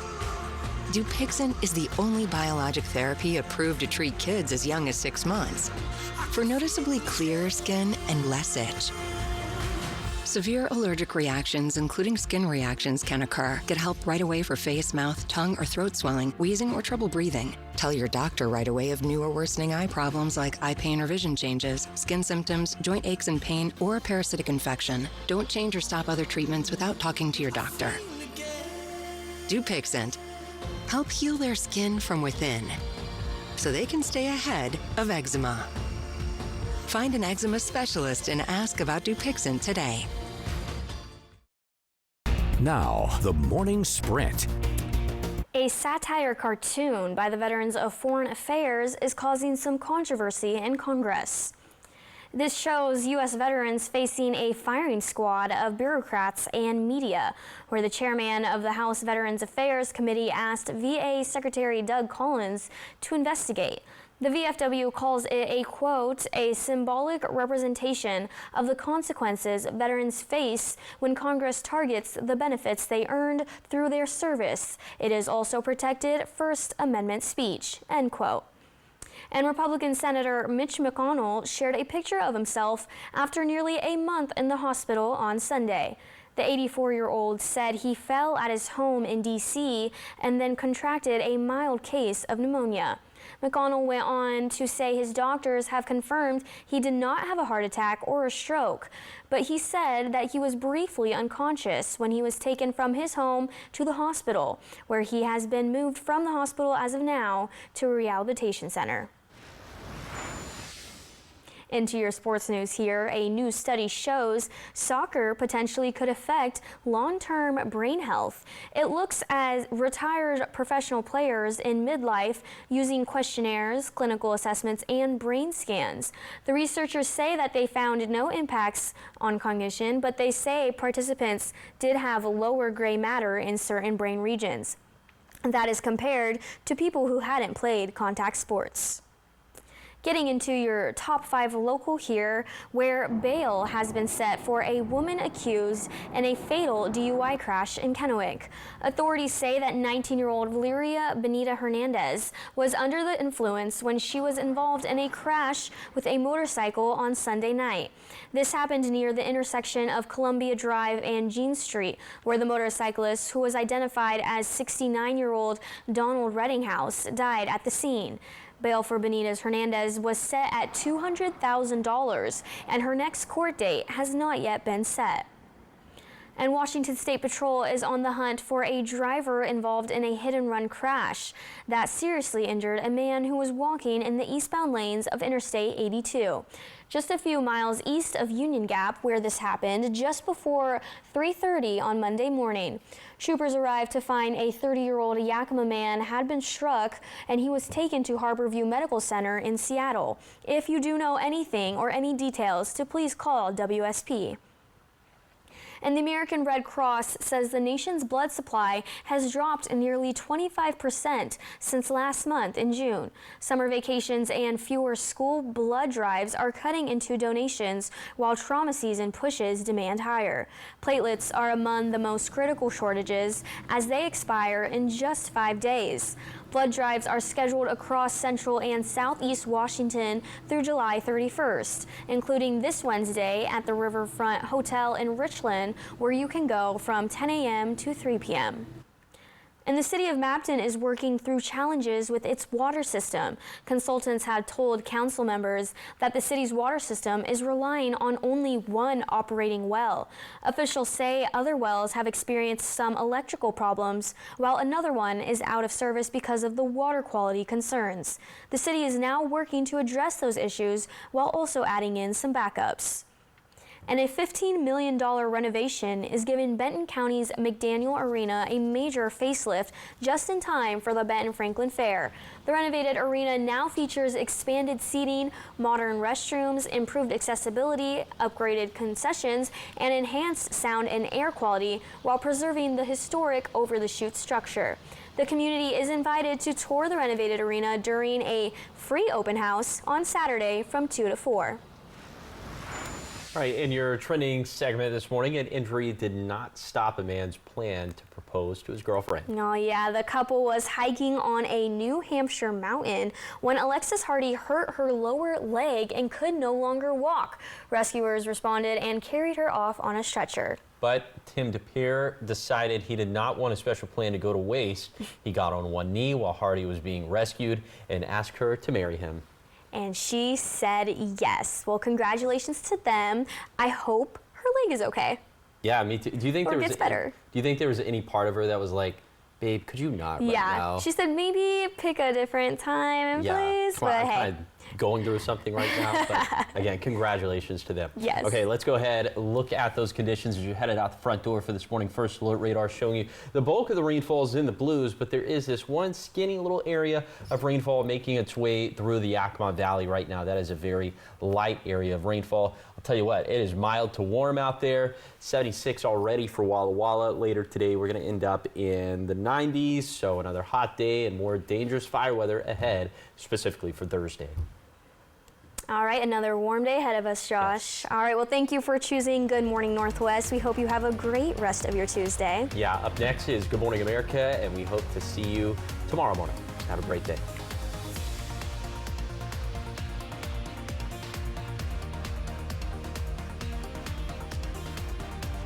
Dupixent is the only biologic therapy approved to treat kids as young as 6 months for noticeably clearer skin and less itch. Severe allergic reactions, including skin reactions, can occur. Get help right away for face, mouth, tongue, or throat swelling, wheezing, or trouble breathing. Tell your doctor right away of new or worsening eye problems like eye pain or vision changes, skin symptoms, joint aches and pain, or a parasitic infection. Don't change or stop other treatments without talking to your doctor. Dupixent. Help heal their skin from within so they can stay ahead of eczema. Find an eczema specialist and ask about Dupixent today. Now, the morning sprint. A satire cartoon by the Veterans of Foreign Affairs is causing some controversy in Congress. This shows U.S. veterans facing a firing squad of bureaucrats and media, where the chairman of the House Veterans Affairs Committee asked VA Secretary Doug Collins to investigate. The VFW calls it a, quote, a symbolic representation of the consequences veterans face when Congress targets the benefits they earned through their service. It is also protected First Amendment speech, end quote. And Republican Senator Mitch McConnell shared a picture of himself after nearly a month in the hospital on Sunday. The 84-year-old said he fell at his home in D.C. and then contracted a mild case of pneumonia. McConnell went on to say his doctors have confirmed he did not have a heart attack or a stroke, but he said that he was briefly unconscious when he was taken from his home to the hospital, where he has been moved from the hospital as of now to a rehabilitation center. Into your sports news here, a new study shows soccer potentially could affect long-term brain health. It looks at retired professional players in midlife using questionnaires, clinical assessments, and brain scans. The researchers say that they found no impacts on cognition, but they say participants did have lower gray matter in certain brain regions. That is compared to people who hadn't played contact sports. Getting into your top 5 local here, where bail has been set for a woman accused in a fatal DUI crash in Kennewick. Authorities say that 19-year-old Valeria Benita Hernandez was under the influence when she was involved in a crash with a motorcycle on Sunday night. This happened near the intersection of Columbia Drive and Jean Street, where the motorcyclist, who was identified as 69-year-old Donald Reddinghouse, died at the scene. Bail for Benitez Hernandez was set at $200,000, and her next court date has not yet been set. And Washington State Patrol is on the hunt for a driver involved in a hit-and-run crash that seriously injured a man who was walking in the eastbound lanes of Interstate 82. Just a few miles east of Union Gap, where this happened, just before 3:30 on Monday morning. Troopers arrived to find a 30-year-old Yakima man had been struck, and he was taken to Harborview Medical Center in Seattle. If you do know anything or any details, to please call WSP. And the American Red Cross says the nation's blood supply has dropped nearly 25% since last month in June. Summer vacations and fewer school blood drives are cutting into donations, while trauma season pushes demand higher. Platelets are among the most critical shortages, as they expire in just 5 days. Blood drives are scheduled across central and southeast Washington through July 31st, including this Wednesday at the Riverfront Hotel in Richland, where you can go from 10 a.m. to 3 p.m. And the city of Mapton is working through challenges with its water system. Consultants had told council members that the city's water system is relying on only one operating well. Officials say other wells have experienced some electrical problems, while another one is out of service because of the water quality concerns. The city is now working to address those issues while also adding in some backups. And a $15 million renovation is giving Benton County's McDaniel Arena a major facelift just in time for the Benton Franklin Fair. The renovated arena now features expanded seating, modern restrooms, improved accessibility, upgraded concessions, and enhanced sound and air quality while preserving the historic over-the-chute structure. The community is invited to tour the renovated arena during a free open house on Saturday from 2 to 4. All right, in your trending segment this morning, an injury did not stop a man's plan to propose to his girlfriend. Oh yeah, the couple was hiking on a New Hampshire mountain when Alexis Hardy hurt her lower leg and could no longer walk. Rescuers responded and carried her off on a stretcher. But Tim DePere decided he did not want a special plan to go to waste. He got on one knee while Hardy was being rescued and asked her to marry him. And she said yes. Well, congratulations to them. I hope her leg is okay. Yeah, me too. Do you think or there gets was better. Do you think there was any part of her that was like, babe, could you not right now? Yeah, she said maybe pick a different time and place, Come on, but I'm hey. kind of going through something right now. But again, congratulations to them. Yes. Okay, let's go ahead, look at those conditions as you're headed out the front door for this morning. First alert radar showing you the bulk of the rainfall is in the blues, but there is this one skinny little area of rainfall making its way through the Yakima Valley right now. That is a very light area of rainfall. I'll tell you what, it is mild to warm out there. 76 already for Walla Walla. Later today, we're going to end up in the 90s, so another hot day and more dangerous fire weather ahead, specifically for Thursday. All right, another warm day ahead of us, Josh. Yes. All right, well, thank you for choosing Good Morning Northwest. We hope you have a great rest of your Tuesday. Yeah, up next is Good Morning America, and we hope to see you tomorrow morning. Have a great day.